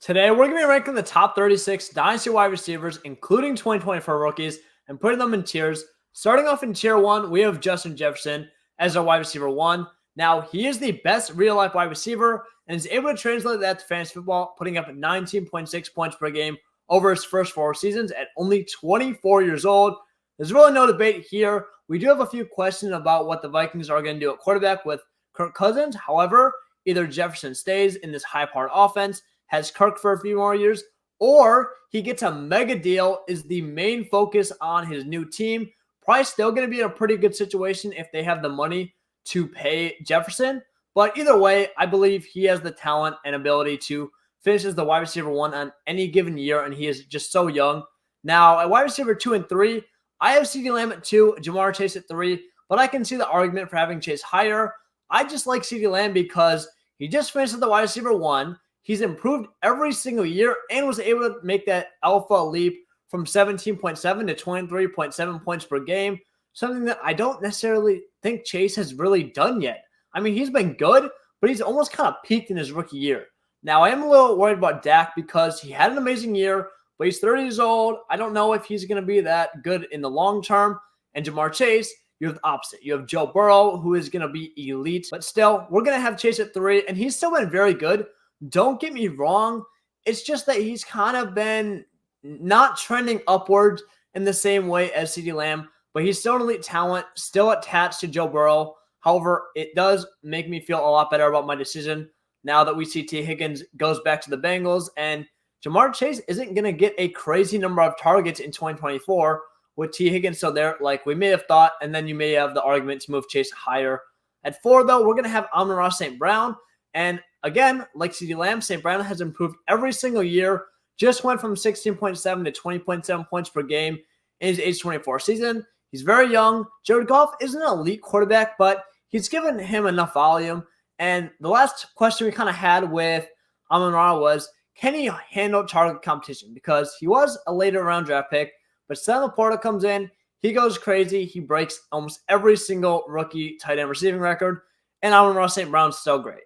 Today, we're going to be ranking the top 36 Dynasty wide receivers, including 2024 rookies, and putting them in tiers. Starting off in tier 1, we have Justin Jefferson as our wide receiver 1. Now, he is the best real-life wide receiver and is able to translate that to fantasy football, putting up 19.6 points per game over his first 4 seasons at only 24 years old. There's really no debate here. We do have a few questions about what the Vikings are going to do at quarterback with Kirk Cousins. However, either Jefferson stays in this high-powered offense, has Kirk for a few more years, or he gets a mega deal, is the main focus on his new team. Probably still going to be in a pretty good situation if they have the money to pay Jefferson. But either way, I believe he has the talent and ability to finish as the wide receiver 1 on any given year, and he is just so young. Now, at wide receiver 2 and 3, I have CeeDee Lamb at 2, Jamar Chase at 3, but I can see the argument for having Chase higher. I just like CeeDee Lamb because he just finished as the wide receiver 1. He's improved every single year and was able to make that alpha leap from 17.7 to 23.7 points per game, something that I don't necessarily think Chase has really done yet. I mean, he's been good, but he's almost kind of peaked in his rookie year. Now, I am a little worried about Dak because he had an amazing year, but he's 30 years old. I don't know if he's going to be that good in the long term. And Jamar Chase, you have the opposite. You have Joe Burrow, who is going to be elite. But still, we're going to have Chase at 3, and he's still been very good. Don't get me wrong. It's just that he's kind of been not trending upwards in the same way as CeeDee Lamb, but he's still an elite talent, still attached to Joe Burrow. However, it does make me feel a lot better about my decision now that we see T. Higgins goes back to the Bengals, and Jamar Chase isn't going to get a crazy number of targets in 2024 with T. Higgins still there like we may have thought, and then you may have the argument to move Chase higher. At 4, though, we're going to have Amon-Ra St. Brown, and again, like CeeDee Lamb, St. Brown has improved every single year. Just went from 16.7 to 20.7 points per game in his age 24 season. He's very young. Jared Goff isn't an elite quarterback, but he's given him enough volume. And the last question we kind of had with Amon-Ra was, can he handle target competition? Because he was a later round draft pick, but Sam Laporta comes in, he goes crazy. He breaks almost every single rookie tight end receiving record, and Amon-Ra St. Brown's still great.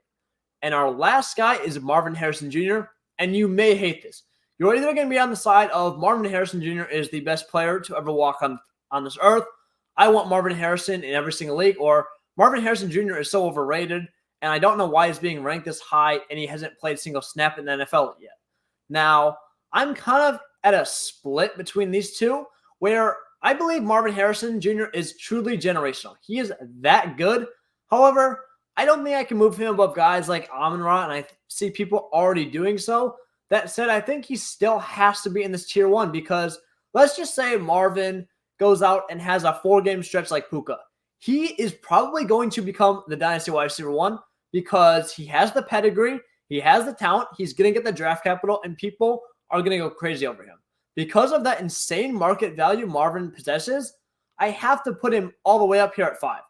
And our last guy is Marvin Harrison Jr., and you may hate this. You're either going to be on the side of Marvin Harrison Jr. is the best player to ever walk on this earth. I want Marvin Harrison in every single league, or Marvin Harrison Jr. is so overrated, and I don't know why he's being ranked this high, and he hasn't played a single snap in the NFL yet. Now, I'm kind of at a split between these two, where I believe Marvin Harrison Jr. is truly generational. He is that good. However, I don't think I can move him above guys like Amon-Ra, and I see people already doing so. That said, I think he still has to be in this tier 1 because let's just say Marvin goes out and has a 4-game stretch like Puka. He is probably going to become the Dynasty wide receiver 1 because he has the pedigree, he has the talent, he's going to get the draft capital, and people are going to go crazy over him. Because of that insane market value Marvin possesses, I have to put him all the way up here at 5.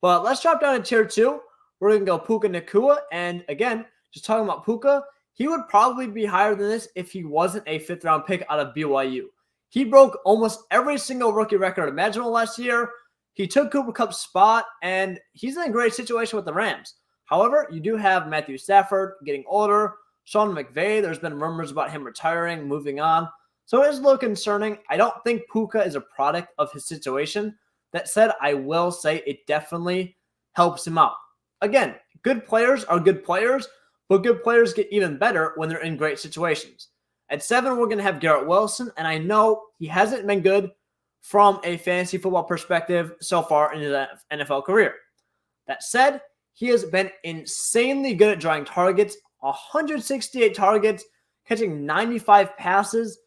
But let's drop down to tier 2. We're going to go Puka Nacua, and again, just talking about Puka, he would probably be higher than this if he wasn't a 5th-round pick out of BYU. He broke almost every single rookie record imaginable last year. He took Cooper Kupp's spot, and he's in a great situation with the Rams. However, you do have Matthew Stafford getting older, Sean McVay, there's been rumors about him retiring, moving on. So it is a little concerning. I don't think Puka is a product of his situation. That said, I will say it definitely helps him out. Again, good players are good players, but good players get even better when they're in great situations. At 7, we're going to have Garrett Wilson, and I know he hasn't been good from a fantasy football perspective so far in his NFL career. That said, he has been insanely good at drawing targets, 168 targets, catching 95 passes.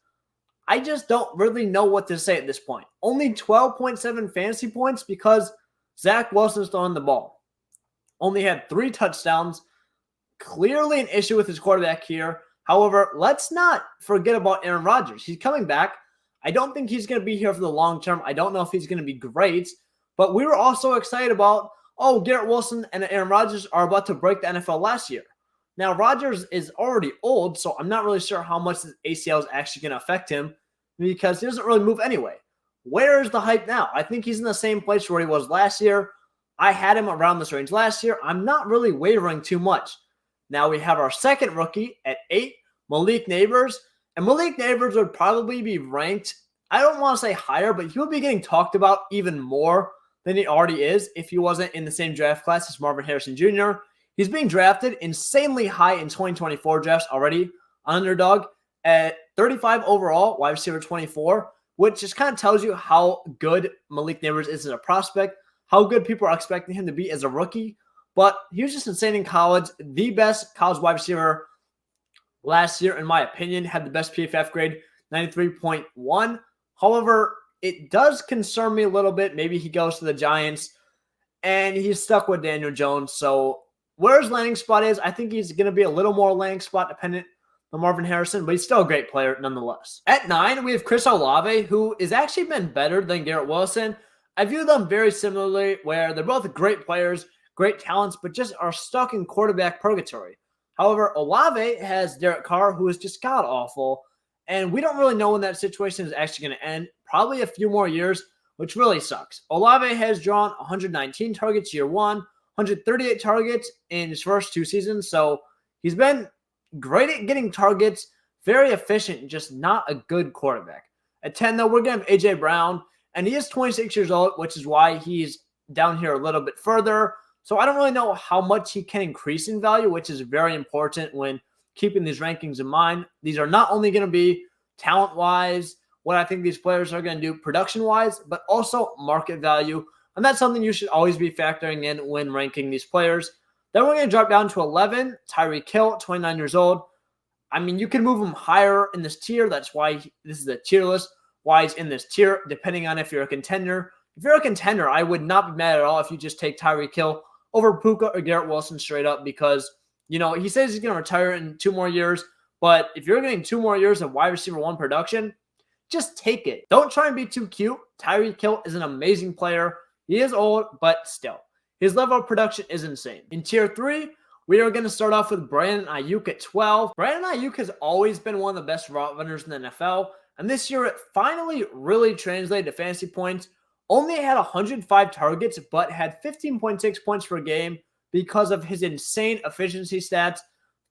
I just don't really know what to say at this point. Only 12.7 fantasy points because Zach Wilson's throwing the ball. Only had 3 touchdowns. Clearly an issue with his quarterback here. However, let's not forget about Aaron Rodgers. He's coming back. I don't think he's going to be here for the long term. I don't know if he's going to be great. But we were also excited about, Garrett Wilson and Aaron Rodgers are about to break the NFL last year. Now, Rodgers is already old, so I'm not really sure how much his ACL is actually going to affect him because he doesn't really move anyway. Where is the hype now? I think he's in the same place where he was last year. I had him around this range last year. I'm not really wavering too much. Now we have our second rookie at 8. Malik Neighbors. And Malik Neighbors would probably be ranked, I don't want to say higher, but he would be getting talked about even more than he already is if he wasn't in the same draft class as Marvin Harrison Jr. He's being drafted insanely high in 2024 drafts already, underdog at 35 overall, wide receiver 24, which just kind of tells you how good Malik Neighbors is as a prospect, how good people are expecting him to be as a rookie. But he was just insane in college, the best college wide receiver last year, in my opinion, had the best PFF grade, 93.1. However, it does concern me a little bit. Maybe he goes to the Giants and he's stuck with Daniel Jones. So where his landing spot is, I think he's going to be a little more landing spot dependent on Marvin Harrison, but he's still a great player nonetheless. At 9, we have Chris Olave, who has actually been better than Garrett Wilson. I view them very similarly, where they're both great players, great talents, but just are stuck in quarterback purgatory. However, Olave has Derek Carr, who is just god-awful, and we don't really know when that situation is actually going to end. Probably a few more years, which really sucks. Olave has drawn 119 targets year 1, 138 targets in his first 2 seasons, so he's been great at getting targets, very efficient, just not a good quarterback. At 10, though, we're going to have A.J. Brown, and he is 26 years old, which is why he's down here a little bit further. So I don't really know how much he can increase in value, which is very important when keeping these rankings in mind. These are not only going to be talent-wise, what I think these players are going to do production-wise, but also market value. And that's something you should always be factoring in when ranking these players. Then we're going to drop down to 11, Tyreek Hill, 29 years old. I mean, you can move him higher in this tier. That's why this is a tier list, why he's in this tier, depending on if you're a contender. If you're a contender, I would not be mad at all if you just take Tyreek Hill over Puka or Garrett Wilson straight up because, you know, he says he's going to retire in 2 more years. But if you're getting 2 more years of wide receiver 1 production, just take it. Don't try and be too cute. Tyreek Hill is an amazing player. He is old, but still. His level of production is insane. In tier 3, we are going to start off with Brandon Ayuk at 12. Brandon Ayuk has always been one of the best route runners in the NFL. And this year, it finally really translated to fantasy points. Only had 105 targets, but had 15.6 points per game because of his insane efficiency stats.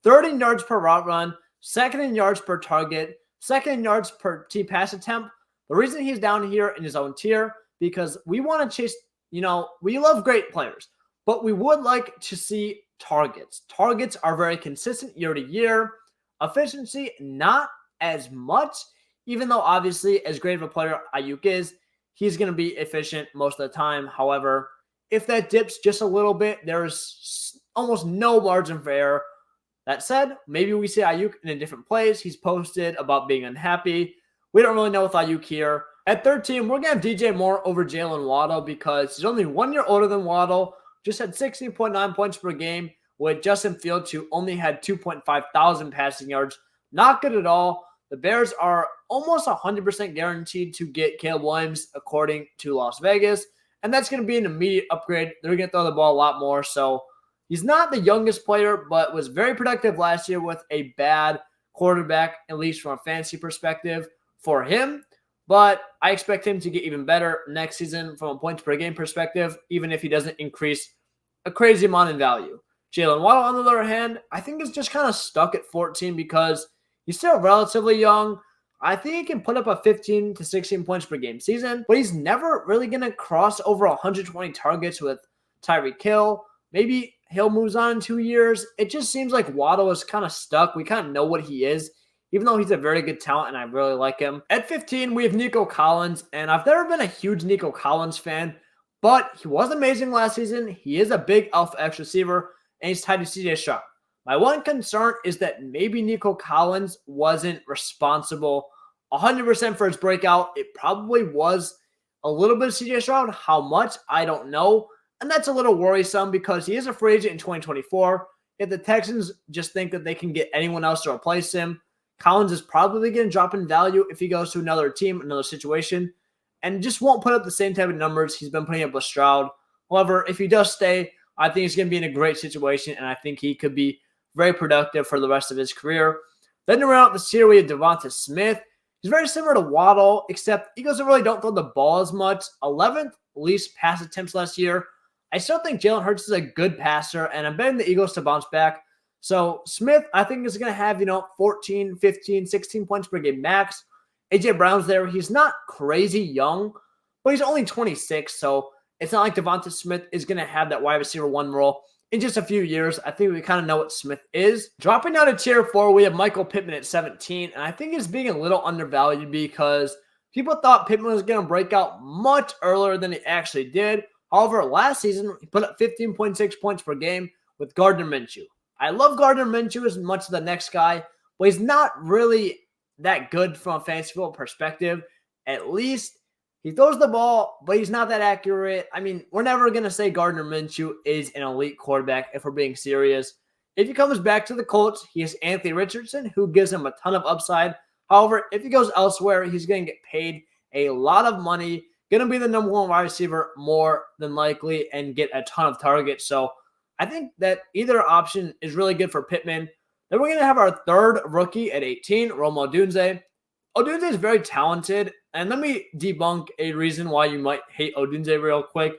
30 yards per route run, 2nd in yards per target, 2nd in yards per team pass attempt. The reason he's down here in his own tier, because we want to chase, you know, we love great players, but we would like to see targets. Targets are very consistent year to year. Efficiency, not as much, even though obviously as great of a player Ayuk is, he's going to be efficient most of the time. However, if that dips just a little bit, there's almost no margin for error. That said, maybe we see Ayuk in a different place. He's posted about being unhappy. We don't really know with Ayuk here. At 13, we're going to have DJ Moore over Jalen Waddle because he's only 1 year older than Waddle. Just had 16.9 points per game with Justin Fields, who only had 2.5 thousand passing yards. Not good at all. The Bears are almost 100% guaranteed to get Caleb Williams, according to Las Vegas. And that's going to be an immediate upgrade. They're going to throw the ball a lot more. So he's not the youngest player, but was very productive last year with a bad quarterback, at least from a fantasy perspective for him. But I expect him to get even better next season from a points per game perspective, even if he doesn't increase a crazy amount in value. Jalen Waddle, on the other hand, I think is just kind of stuck at 14 because he's still relatively young. I think he can put up a 15 to 16 points per game season, but he's never really going to cross over 120 targets with Tyreek Hill. Maybe Hill moves on in 2 years. It just seems like Waddle is kind of stuck. We kind of know what he is, even though he's a very good talent and I really like him. At 15, we have Nico Collins, and I've never been a huge Nico Collins fan, but he was amazing last season. He is a big Alpha X receiver, and he's tied to CJ Stroud. My one concern is that maybe Nico Collins wasn't responsible 100% for his breakout. It probably was a little bit of CJ Stroud. How much? I don't know. And that's a little worrisome because he is a free agent in 2024. If the Texans just think that they can get anyone else to replace him, Collins is probably going to drop in value if he goes to another team, another situation, and just won't put up the same type of numbers he's been putting up with Stroud. However, if he does stay, I think he's going to be in a great situation, and I think he could be very productive for the rest of his career. Then to round out the tier, we have Devonta Smith. He's very similar to Waddle, except Eagles really don't throw the ball as much. 11th least pass attempts last year. I still think Jalen Hurts is a good passer, and I'm betting the Eagles to bounce back. So Smith, I think, is going to have, 14, 15, 16 points per game max. A.J. Brown's there. He's not crazy young, but he's only 26. So it's not like Devonta Smith is going to have that wide receiver 1 role in just a few years. I think we kind of know what Smith is. Dropping down to tier 4, we have Michael Pittman at 17. And I think he's being a little undervalued because people thought Pittman was going to break out much earlier than he actually did. However, last season, he put up 15.6 points per game with Gardner Minshew. I love Gardner Minshew as much as the next guy, but he's not really that good from a fantasy football perspective. At least he throws the ball, but he's not that accurate. I mean, we're never going to say Gardner Minshew is an elite quarterback if we're being serious. If he comes back to the Colts, he has Anthony Richardson, who gives him a ton of upside. However, if he goes elsewhere, he's going to get paid a lot of money, going to be the number 1 wide receiver more than likely, and get a ton of targets. So I think that either option is really good for Pittman. Then we're going to have our third rookie at 18, Rome Odunze. Odunze is very talented, and let me debunk a reason why you might hate Odunze real quick.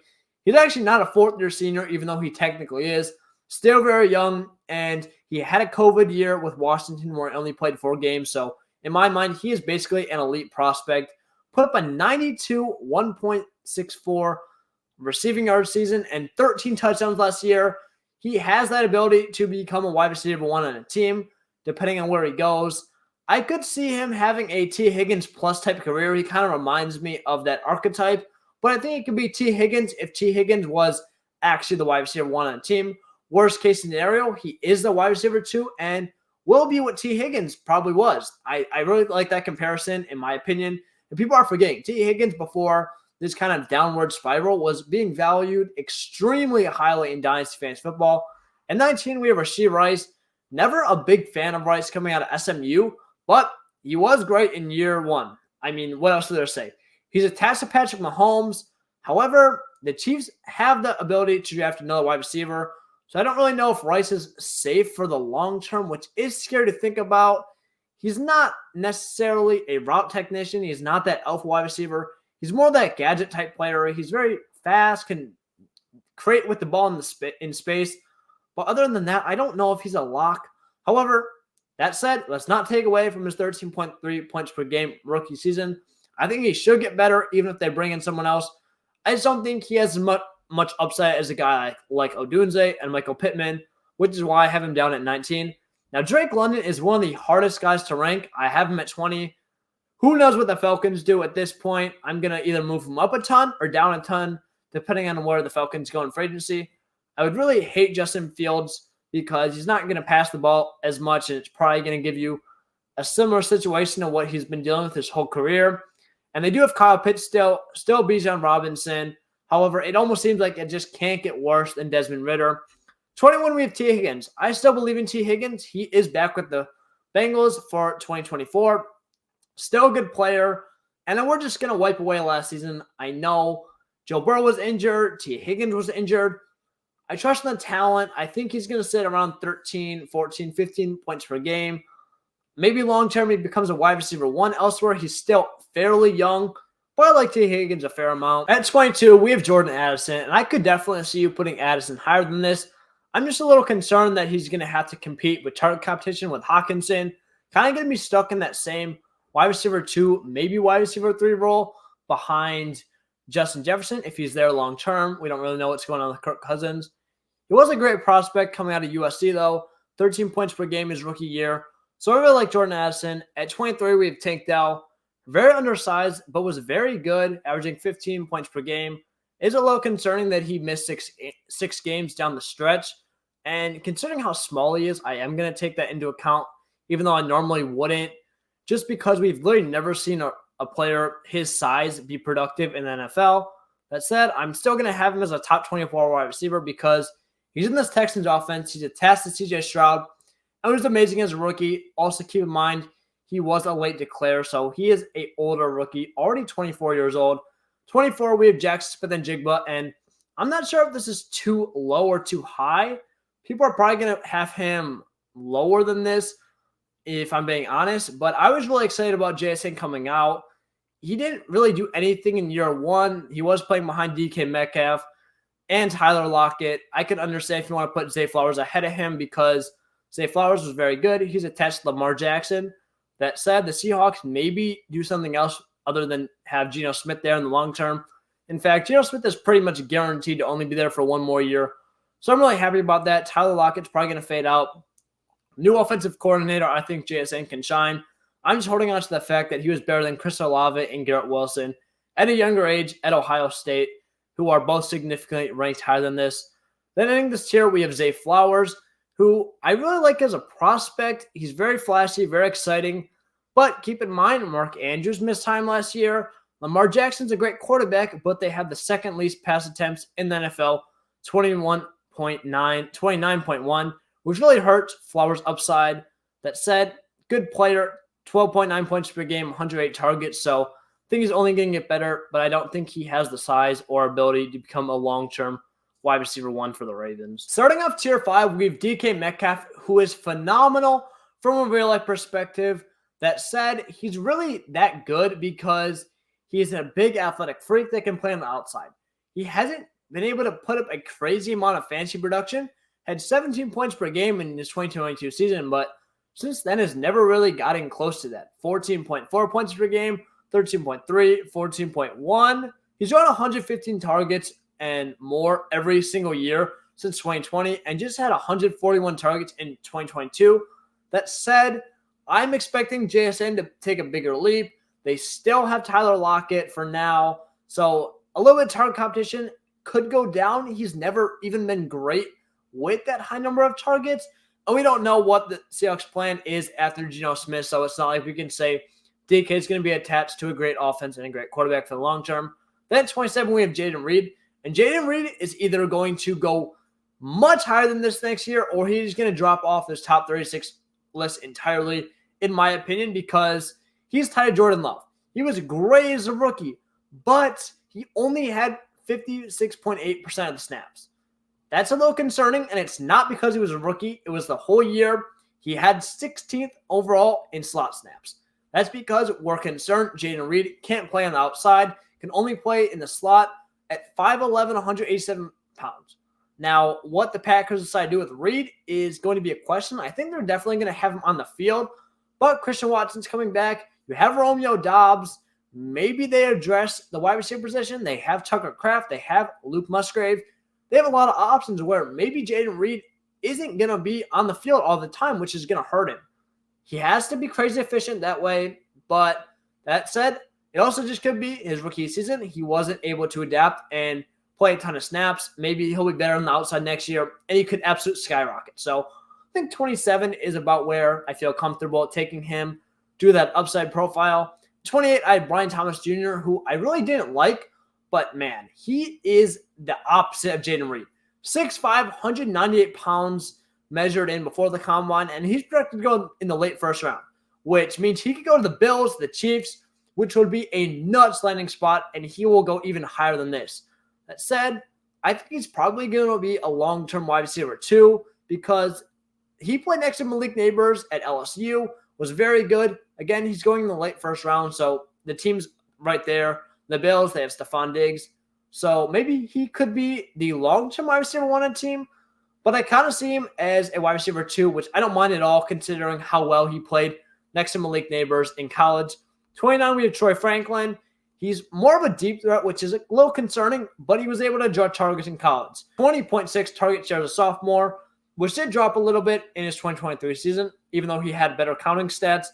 He's actually not a fourth-year senior, even though he technically is. Still very young, and he had a COVID year with Washington where he only played 4 games. So in my mind, he is basically an elite prospect. Put up a 92, 1.64 receiving yard season and 13 touchdowns last year. He has that ability to become a wide receiver 1 on a team, depending on where he goes. I could see him having a T. Higgins plus type career. He kind of reminds me of that archetype, but I think it could be T. Higgins if T. Higgins was actually the wide receiver 1 on a team. Worst case scenario, he is the wide receiver 2 and will be what T. Higgins probably was. I really like that comparison, in my opinion. And people are forgetting T. Higgins before this kind of downward spiral was being valued extremely highly in Dynasty Fantasy Football. At 19, we have Rashee Rice. Never a big fan of Rice coming out of SMU, but he was great in year 1. I mean, what else do there say? He's attached to Patrick Mahomes. However, the Chiefs have the ability to draft another wide receiver. So I don't really know if Rice is safe for the long term, which is scary to think about. He's not necessarily a route technician. He's not that alpha wide receiver. He's more that gadget type player. He's very fast, can create with the ball in space. But other than that, I don't know if he's a lock. However, that said, let's not take away from his 13.3 points per game rookie season. I think he should get better even if they bring in someone else. I just don't think he has much upside as a guy like Odunze and Michael Pittman, which is why I have him down at 19. Now, Drake London is one of the hardest guys to rank. I have him at 20. Who knows what the Falcons do at this point? I'm going to either move him up a ton or down a ton, depending on where the Falcons go in free agency. I would really hate Justin Fields because he's not going to pass the ball as much, and it's probably going to give you a similar situation to what he's been dealing with his whole career. And they do have Kyle Pitts still Bijan Robinson. However, it almost seems like it just can't get worse than Desmond Ridder. 21, we have T. Higgins. I still believe in T. Higgins. He is back with the Bengals for 2024. Still a good player. And then we're just going to wipe away last season. I know Joe Burrow was injured. T. Higgins was injured. I trust in the talent. I think he's going to sit around 13, 14, 15 points per game. Maybe long-term he becomes a wide receiver 1 elsewhere. He's still fairly young, but I like T. Higgins a fair amount. At 22, we have Jordan Addison, and I could definitely see you putting Addison higher than this. I'm just a little concerned that he's going to have to compete with target competition with Hawkinson. Kind of going to be stuck in that same wide receiver 2, maybe wide receiver 3 role behind Justin Jefferson if he's there long-term. We don't really know what's going on with Kirk Cousins. He was a great prospect coming out of USC, though. 13 points per game his rookie year. So I really like Jordan Addison. At 23, we have Tank Dell. Very undersized, but was very good, averaging 15 points per game. It's a little concerning that he missed six games down the stretch. And considering how small he is, I am going to take that into account, even though I normally wouldn't, just because we've literally never seen a player his size be productive in the NFL. That said, I'm still going to have him as a top 24 wide receiver because he's in this Texans offense. He's attached to CJ Stroud. And it was amazing as a rookie. Also, keep in mind, he was a late declare, so he is an older rookie, already 24 years old. 24, we have Jackson Smith-Njigba, and I'm not sure if this is too low or too high. People are probably going to have him lower than this, if I'm being honest, but I was really excited about JSN coming out. He didn't really do anything in year 1. He was playing behind DK Metcalf and Tyler Lockett. I can understand if you want to put Zay Flowers ahead of him because Zay Flowers was very good. He's attached to Lamar Jackson. That said, the Seahawks maybe do something else other than have Geno Smith there in the long term. In fact, Geno Smith is pretty much guaranteed to only be there for one more year. So I'm really happy about that. Tyler Lockett's probably going to fade out. New offensive coordinator, I think JSN can shine. I'm just holding on to the fact that he was better than Chris Olave and Garrett Wilson at a younger age at Ohio State, who are both significantly ranked higher than this. Then ending this tier, we have Zay Flowers, who I really like as a prospect. He's very flashy, very exciting. But keep in mind, Mark Andrews missed time last year. Lamar Jackson's a great quarterback, but they have the second least pass attempts in the NFL, 29.1, which really hurts Flowers' upside. That said, good player, 12.9 points per game, 108 targets. So I think he's only going to get better, but I don't think he has the size or ability to become a long-term wide receiver 1 for the Ravens. Starting off tier 5, we have DK Metcalf, who is phenomenal from a real-life perspective. That said, he's really that good because he's a big athletic freak that can play on the outside. He hasn't been able to put up a crazy amount of fantasy production, had 17 points per game in his 2022 season, but since then has never really gotten close to that. 14.4 points per game, 13.3, 14.1. He's on 115 targets and more every single year since 2020 and just had 141 targets in 2022. That said, I'm expecting JSN to take a bigger leap. They still have Tyler Lockett for now, so a little bit of target competition could go down. He's never even been great with that high number of targets, and we don't know what the Seahawks plan is after Geno Smith, so it's not like we can say DK is going to be attached to a great offense and a great quarterback for the long term. Then at 27, we have Jaden Reed, and Jaden Reed is either going to go much higher than this next year, or he's going to drop off this top 36 list entirely, in my opinion, because he's tied to Jordan Love. He was great as a rookie, but he only had 56.8% of the snaps. That's a little concerning, and it's not because he was a rookie. It was the whole year. He had 16th overall in slot snaps. That's because we're concerned Jaden Reed can't play on the outside, can only play in the slot at 5'11", 187 pounds. Now, what the Packers decide to do with Reed is going to be a question. I think they're definitely going to have him on the field, but Christian Watson's coming back. You have Romeo Doubs. Maybe they address the wide receiver position. They have Tucker Kraft. They have Luke Musgrave. They have a lot of options where maybe Jaden Reed isn't going to be on the field all the time, which is going to hurt him. He has to be crazy efficient that way, but that said, it also just could be his rookie season. He wasn't able to adapt and play a ton of snaps. Maybe he'll be better on the outside next year, and he could absolutely skyrocket. So I think 27 is about where I feel comfortable taking him to that upside profile. 28, I had Brian Thomas Jr., who I really didn't like, but man, he is the opposite of Jaden Reed. 6'5", 198 pounds measured in before the combine, and he's projected to go in the late first round, which means he could go to the Bills, the Chiefs, which would be a nuts landing spot, and he will go even higher than this. That said, I think he's probably going to be a long-term wide receiver too, because he played next to Malik Neighbors at LSU, was very good. Again, he's going in the late first round, so the team's right there. The Bills, they have Stephon Diggs. So maybe he could be the long-term wide receiver 1 on the team, but I kind of see him as a wide receiver 2, which I don't mind at all considering how well he played next to Malik Neighbors in college. 29, we have Troy Franklin. He's more of a deep threat, which is a little concerning, but he was able to draw targets in college. 20.6 target share as a sophomore, which did drop a little bit in his 2023 season, even though he had better counting stats.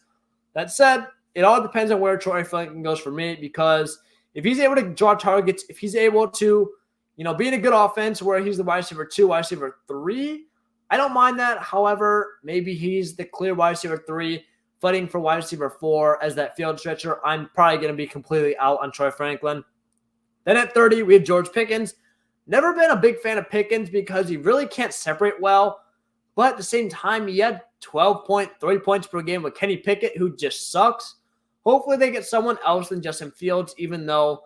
That said, it all depends on where Troy Franklin goes for me, because if he's able to draw targets, if he's able to, be in a good offense where he's the wide receiver 2, wide receiver 3, I don't mind that. However, maybe he's the clear wide receiver 3, fighting for wide receiver 4 as that field stretcher. I'm probably going to be completely out on Troy Franklin. Then at 30, we have George Pickens. Never been a big fan of Pickens because he really can't separate well. But at the same time, he had 12.3 points per game with Kenny Pickett, who just sucks. Hopefully they get someone else than Justin Fields, even though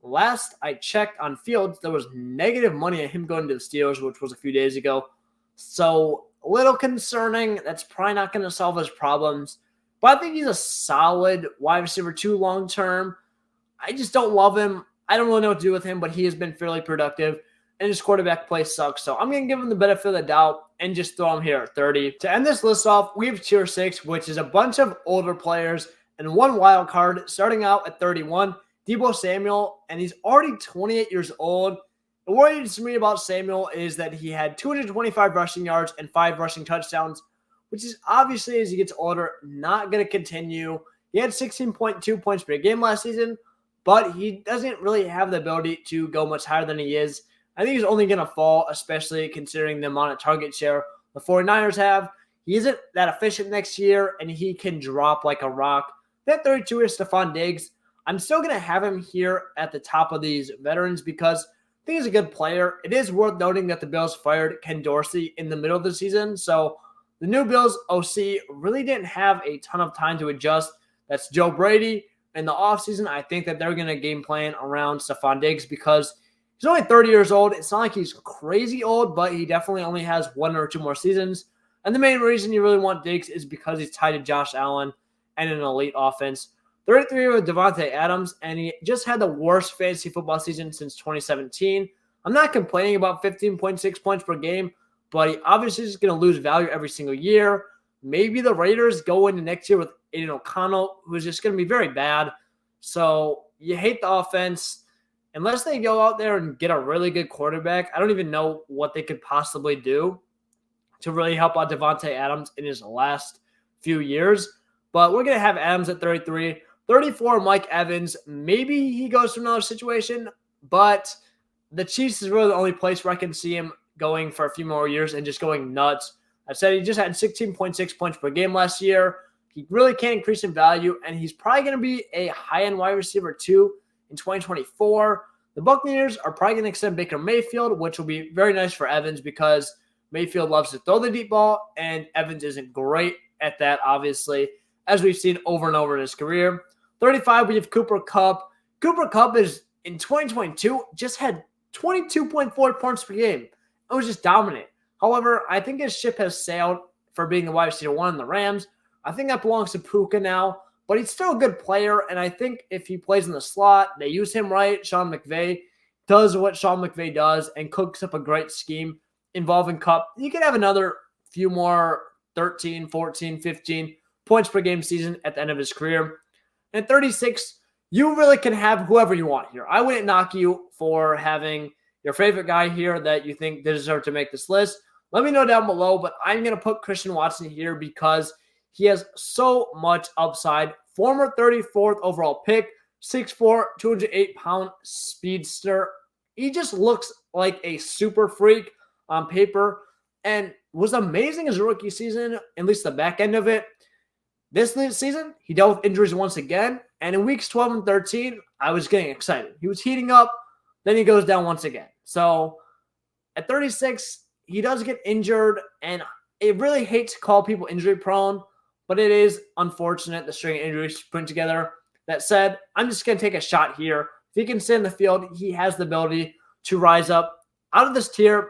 last I checked on Fields, there was negative money on him going to the Steelers, which was a few days ago. So a little concerning. That's probably not going to solve his problems. But I think he's a solid wide receiver 2 long-term. I just don't love him. I don't really know what to do with him, but he has been fairly productive. and his quarterback play sucks. So I'm going to give him the benefit of the doubt and just throw him here at 30. To end this list off, we have tier 6, which is a bunch of older players and one wild card. Starting out at 31, Deebo Samuel, and he's already 28 years old. The worry to me about Samuel is that he had 225 rushing yards and 5 rushing touchdowns, which is obviously, as he gets older, not going to continue. He had 16.2 points per game last season, but he doesn't really have the ability to go much higher than he is. I think he's only going to fall, especially considering the amount of target share the 49ers have. He isn't that efficient next year, and he can drop like a rock. That 32 is Stephon Diggs. I'm still going to have him here at the top of these veterans because I think he's a good player. It is worth noting that the Bills fired Ken Dorsey in the middle of the season, so the new Bills OC really didn't have a ton of time to adjust. That's Joe Brady. In the offseason, I think that they're going to game plan around Stephon Diggs because he's only 30 years old. It's not like he's crazy old, but he definitely only has 1 or 2 more seasons. And the main reason you really want Diggs is because he's tied to Josh Allen and an elite offense. 33 with Devontae Adams, and he just had the worst fantasy football season since 2017. I'm not complaining about 15.6 points per game, but he obviously is going to lose value every single year. Maybe the Raiders go into next year with Aiden O'Connell, who's just going to be very bad. So you hate the offense. Unless they go out there and get a really good quarterback, I don't even know what they could possibly do to really help out Devontae Adams in his last few years. But we're going to have Adams at 33. 34, Mike Evans. Maybe he goes to another situation, but the Chiefs is really the only place where I can see him going for a few more years and just going nuts. I said he just had 16.6 points per game last year. He really can't increase in value, and he's probably going to be a high-end wide receiver too in 2024. The Buccaneers are probably going to extend Baker Mayfield, which will be very nice for Evans because Mayfield loves to throw the deep ball, and Evans isn't great at that, obviously, as we've seen over and over in his career. 35, we have Cooper Kupp. Cooper Kupp is, in 2022, just had 22.4 points per game. It was just dominant. However, I think his ship has sailed for being the wide receiver 1 in the Rams. I think that belongs to Puka now, but he's still a good player, and I think if he plays in the slot, they use him right. Sean McVay does what Sean McVay does and cooks up a great scheme involving Kupp. You could have another few more 13, 14, 15 points per game season at the end of his career. And 36, you really can have whoever you want here. I wouldn't knock you for having your favorite guy here that you think deserves to make this list. Let me know down below, but I'm going to put Christian Watson here because he has so much upside. Former 34th overall pick, 6'4", 208-pound speedster. He just looks like a super freak on paper and was amazing his rookie season, at least the back end of it. This season, he dealt with injuries once again, and in weeks 12 and 13, I was getting excited. He was heating up, then he goes down once again. So at 36, he does get injured, and I really hate to call people injury prone, but it is unfortunate the string of injuries put together. That said, I'm just going to take a shot here. If he can stay in the field, he has the ability to rise up out of this tier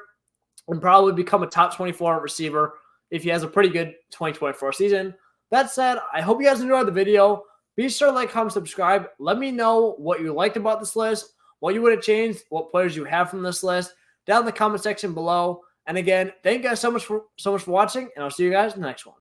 and probably become a top 24 receiver if he has a pretty good 2024 season. That said, I hope you guys enjoyed the video. Be sure to like, comment, subscribe. Let me know what you liked about this list, what you would have changed, what players you have from this list down in the comment section below. And again, thank you guys so much for watching, and I'll see you guys in the next one.